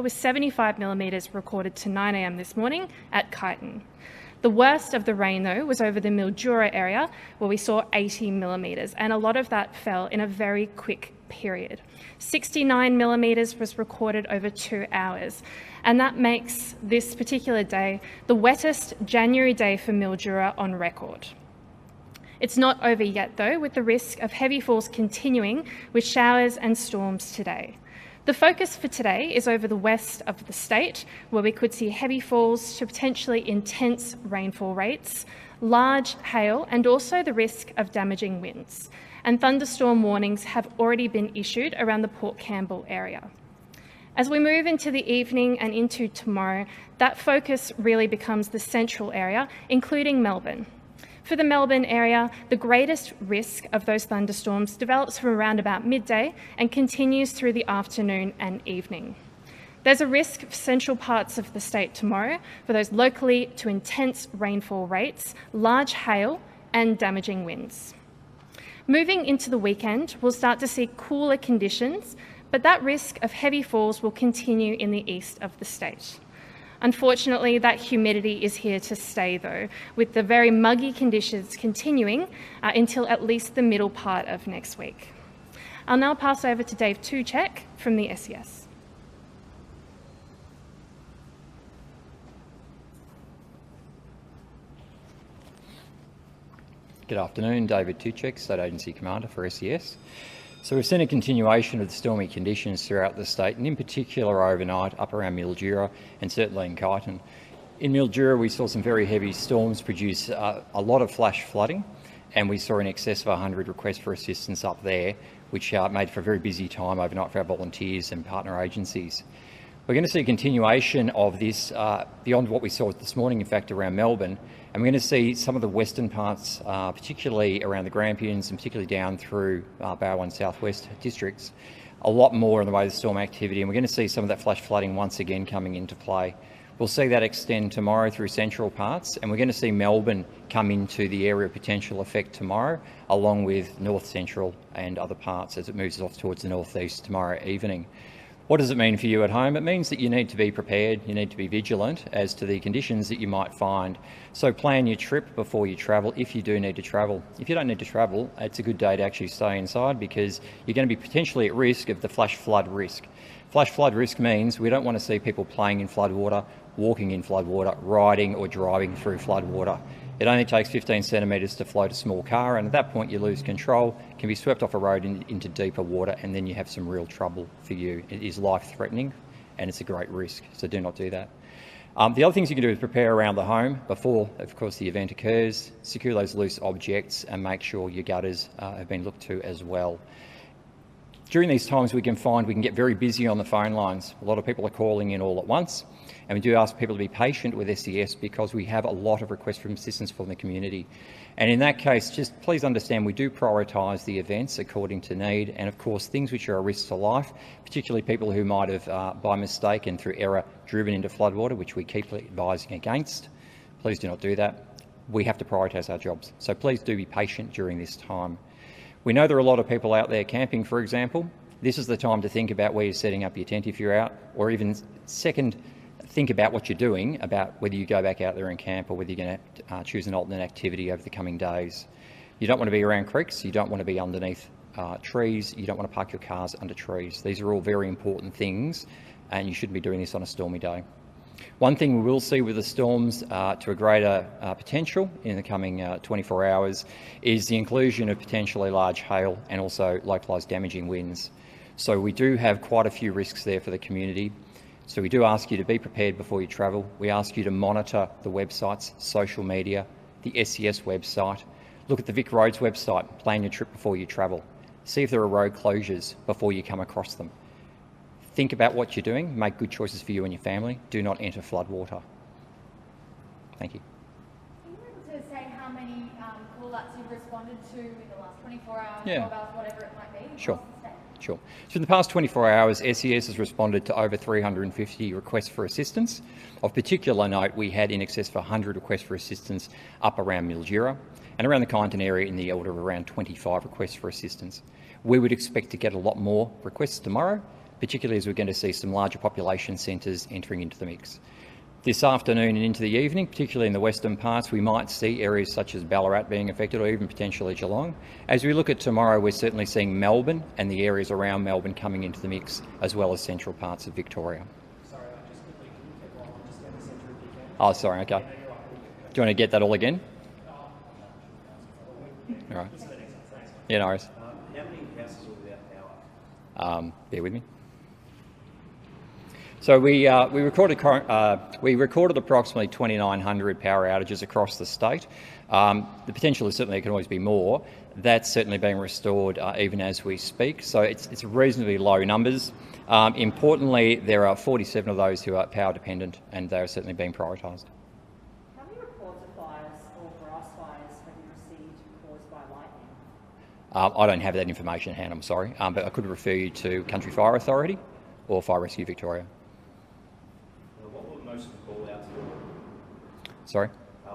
area, with 75 millimetres recorded to 9 a.m. this morning at Kyneton. The worst of the rain, though, was over the Mildura area, where we saw 80 millimetres, and a lot of that fell in a very quick period. 69 millimetres was recorded over 2 hours, and that makes this particular day the wettest January day for Mildura on record. It's not over yet, though, with the risk of heavy falls continuing with showers and storms today. The focus for today is over the west of the state, where we could see heavy falls to potentially intense rainfall rates, large hail, and also the risk of damaging winds. And thunderstorm warnings have already been issued around the Port Campbell area. As we move into the evening and into tomorrow, that focus really becomes the central area, including Melbourne. For the Melbourne area, the greatest risk of those thunderstorms develops from around about midday and continues through the afternoon and evening. There's a risk for central parts of the state tomorrow for those locally to intense rainfall rates, large hail and damaging winds. Moving into the weekend, we'll start to see cooler conditions, but that risk of heavy falls will continue in the east of the state. Unfortunately, that humidity is here to stay, though, with the very muggy conditions continuing until at least the middle part of next week. I'll now pass over to Dave Tucek from the SES. Good afternoon, David Tucek, State Agency Commander for SES. So we've seen a continuation of the stormy conditions throughout the state, and in particular overnight up around Mildura and certainly in Kyneton. In Mildura, we saw some very heavy storms produce a lot of flash flooding, and we saw in excess of 100 requests for assistance up there, which made for a very busy time overnight for our volunteers and partner agencies. We're going to see a continuation of this beyond what we saw this morning, in fact, around Melbourne, and we're going to see some of the western parts, particularly around the Grampians and particularly down through Barwon and Southwest districts, a lot more in the way of storm activity, and we're going to see some of that flash flooding once again coming into play. We'll see that extend tomorrow through central parts, and we're going to see Melbourne come into the area of potential effect tomorrow, along with north central and other parts as it moves off towards the northeast tomorrow evening. What does it mean for you at home? It means that you need to be prepared, you need to be vigilant as to the conditions that you might find. So plan your trip before you travel if you do need to travel. If you don't need to travel, it's a good day to actually stay inside because you're going to be potentially at risk of the flash flood risk. Flash flood risk means we don't want to see people playing in floodwater, walking in floodwater, riding or driving through floodwater. It only takes 15 centimetres to float a small car, and at that point you lose control, can be swept off a road into deeper water, and then you have some real trouble for you. It is life-threatening and it's a great risk, so do not do that. The other things you can do is prepare around the home before, of course, the event occurs, secure those loose objects and make sure your gutters have been looked to as well. During these times we can get very busy on the phone lines. A lot of people are calling in all at once, and we do ask people to be patient with SES because we have a lot of requests for assistance from the community. And in that case, just please understand we do prioritise the events according to need, and of course things which are a risk to life, particularly people who might have by mistake and through error driven into floodwater, which we keep advising against. Please do not do that. We have to prioritise our jobs, so please do be patient during this time. We know there are a lot of people out there camping, for example. This is the time to think about where you're setting up your tent if you're out, or even second, think about what you're doing, about whether you go back out there and camp or whether you're going to choose an alternate activity over the coming days. You don't want to be around creeks, you don't want to be underneath trees, you don't want to park your cars under trees. These are all very important things, and you shouldn't be doing this on a stormy day. One thing we will see with the storms to a greater potential in the coming 24 hours is the inclusion of potentially large hail and also localised damaging winds. So we do have quite a few risks there for the community. So we do ask you to be prepared before you travel. We ask you to monitor the websites, social media, the SES website. Look at the Vic Roads website, plan your trip before you travel. See if there are road closures before you come across them. Think about what you're doing, make good choices for you and your family. Do not enter floodwater. Thank you. Are you able to say how many call-outs you've responded to in the last 24 hours, Yeah. 12 hours, whatever it might be? Sure. Sure. So in the past 24 hours, SES has responded to over 350 requests for assistance. Of particular note, we had in excess of 100 requests for assistance up around Mildura and around the Kyneton area in the order of around 25 requests for assistance. We would expect to get a lot more requests tomorrow, particularly as we're going to see some larger population centres entering into the mix. This afternoon and into the evening, particularly in the western parts, we might see areas such as Ballarat being affected, or even potentially Geelong. As we look at tomorrow, we're certainly seeing Melbourne and the areas around Melbourne coming into the mix, as well as central parts of Victoria. Sorry, I just quickly couldn't take long. Just get the centre if you can. Oh, sorry, okay. Yeah, you're right. Do you want to get that all again? All right. Yeah, no worries. How many houses are without power? Bear with me. So we recorded approximately 2,900 power outages across the state. The potential is certainly it can always be more. That's certainly being restored even as we speak. So it's reasonably low numbers. Importantly, there are 47 of those who are power dependent, and they are certainly being prioritised. How many reports of fires or grass fires have you received caused by lightning? I don't have that information at hand, I'm sorry, but I could refer you to Country Fire Authority or Fire Rescue Victoria. What were most of the call-outs for? Sorry?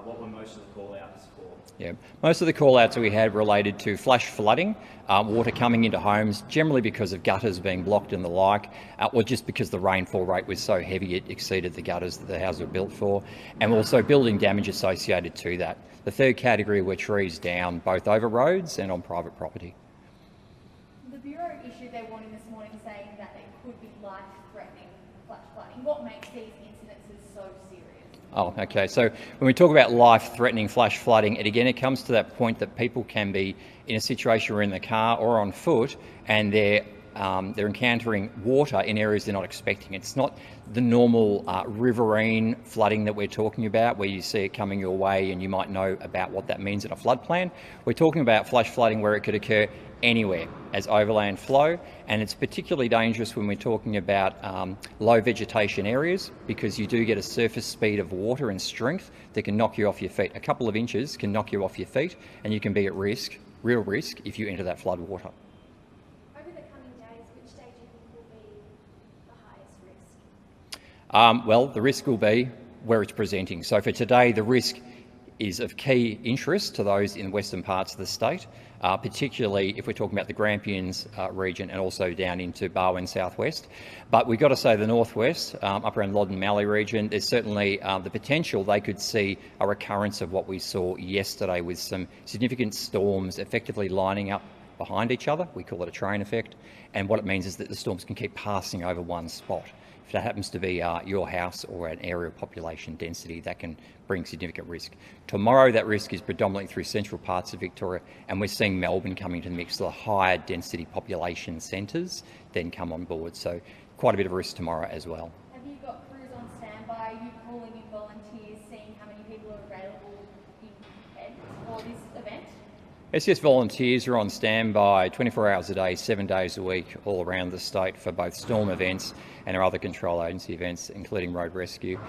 What were most of the call-outs for? Yeah, most of the call-outs that we had related to flash flooding, water coming into homes, generally because of gutters being blocked and the like, or just because the rainfall rate was so heavy it exceeded the gutters that the houses were built for, and also building damage associated to that. The third category were trees down, both over roads and on private property. The Bureau issued their warning this morning saying that it could be life-threatening flash flooding. What makes these incidences so serious? Oh, okay. So when we talk about life-threatening flash flooding, it comes to that point that people can be in a situation where in the car or on foot, and they're encountering water in areas they're not expecting. It's not the normal riverine flooding that we're talking about, where you see it coming your way and you might know about what that means in a flood plan. We're talking about flash flooding where it could occur anywhere as overland flow, and it's particularly dangerous when we're talking about low vegetation areas, because you do get a surface speed of water and strength that can knock you off your feet. A couple of inches can knock you off your feet, and you can be at risk, real risk, if you enter that flood water. Over the coming days, which day do you think will be the highest risk? Well, the risk will be where it's presenting. So for today, the risk is of key interest to those in the western parts of the state, particularly if we're talking about the Grampians region and also down into Barwon southwest. But we've got to say the northwest, up around Loddon Mallee region, there's certainly the potential they could see a recurrence of what we saw yesterday, with some significant storms effectively lining up behind each other. We call it a train effect, and what it means is that the storms can keep passing over one spot. If that happens to be your house or an area of population density, that can bring significant risk. Tomorrow, that risk is predominantly through central parts of Victoria, and we're seeing Melbourne coming to the mix. The higher density population centres then come on board. So quite a bit of risk tomorrow as well. Have you got crews on standby? Are you calling in volunteers, seeing how many people are available in bed for this event? SES volunteers are on standby 24 hours a day, 7 days a week, all around the state for both storm events and our other control agency events, including road rescue.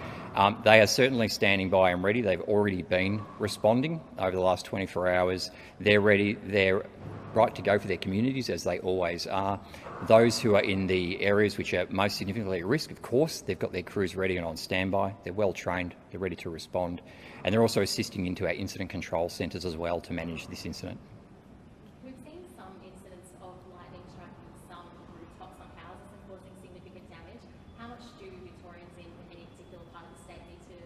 They are certainly standing by and ready. They've already been responding over the last 24 hours. They're ready. They're right to go for their communities, as they always are. Those who are in the areas which are most significantly at risk, of course, they've got their crews ready and on standby. They're well trained, they're ready to respond, and they're also assisting into our incident control centres as well to manage this incident. We've seen some incidents of lightning striking some rooftops on houses and causing significant damage. How much do Victorians in any particular part of the state need to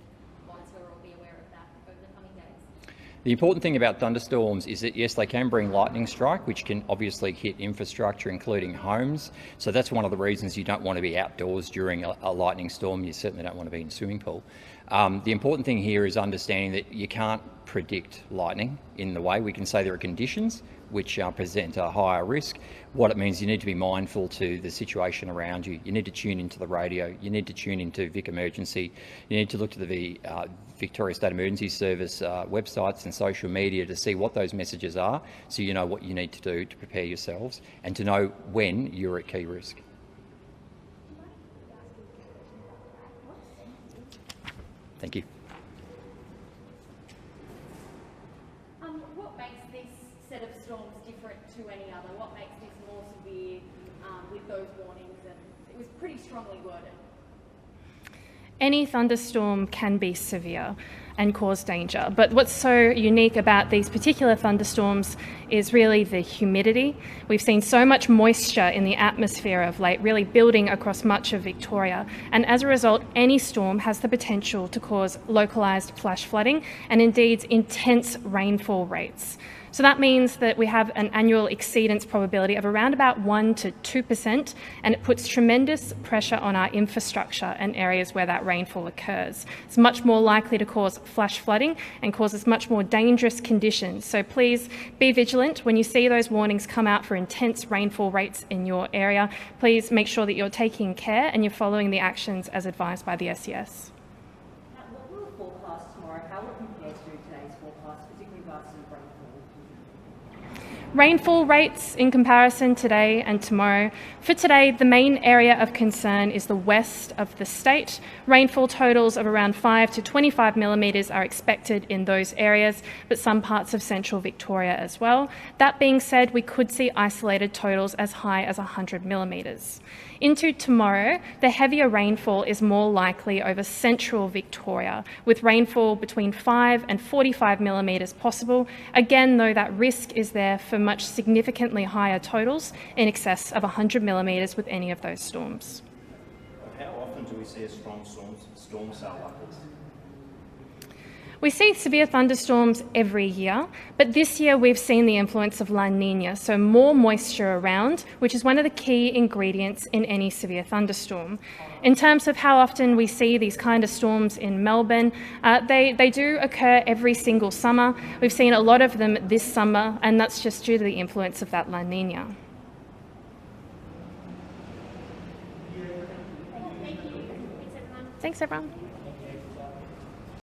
monitor or be aware of that over the coming days? The important thing about thunderstorms is that, yes, they can bring lightning strike, which can obviously hit infrastructure, including homes. So that's one of the reasons you don't want to be outdoors during a lightning storm. You certainly don't want to be in a swimming pool. The important thing here is understanding that you can't predict lightning in the way. We can say there are conditions which present a higher risk. What it means, you need to be mindful to the situation around you. You need to tune into the radio. You need to tune into Vic Emergency. You need to look to the Victoria State Emergency Service websites and social media to see what those messages are, so you know what you need to do to prepare yourselves and to know when you're at key risk. Thank you. What makes this set of storms different to any other? What makes this more severe with those warnings? And it was pretty strongly worded. Any thunderstorm can be severe, and cause danger. But what's so unique about these particular thunderstorms is really the humidity. We've seen so much moisture in the atmosphere of late, really building across much of Victoria. And as a result, any storm has the potential to cause localised flash flooding and indeed intense rainfall rates. So that means that we have an annual exceedance probability of around about 1 to 2%, and it puts tremendous pressure on our infrastructure and areas where that rainfall occurs. It's much more likely to cause flash flooding and causes much more dangerous conditions. So please be vigilant when you see those warnings come out for intense rainfall rates in your area. Please make sure that you're taking care and you're following the actions as advised by the SES. Now, what will the forecast tomorrow? How will it compare to today's forecast, particularly regards to rainfall? Rainfall rates in comparison today and tomorrow. For today, the main area of concern is the west of the state. Rainfall totals of around 5 to 25 millimetres are expected in those areas, but some parts of central Victoria as well. That being said, we could see isolated totals as high as 100 millimetres. Into tomorrow, the heavier rainfall is more likely over central Victoria, with rainfall between 5 and 45 millimetres possible. Again, though, that risk is there for much significantly higher totals in excess of 100 millimetres with any of those storms. How often do we see a strong storm cell like this? We see severe thunderstorms every year, but this year we've seen the influence of La Nina, so more moisture around, which is one of the key ingredients in any severe thunderstorm. In terms of how often we see these kind of storms in Melbourne, they do occur every single summer. We've seen a lot of them this summer, and that's just due to the influence of that La Nina. Thanks, everyone.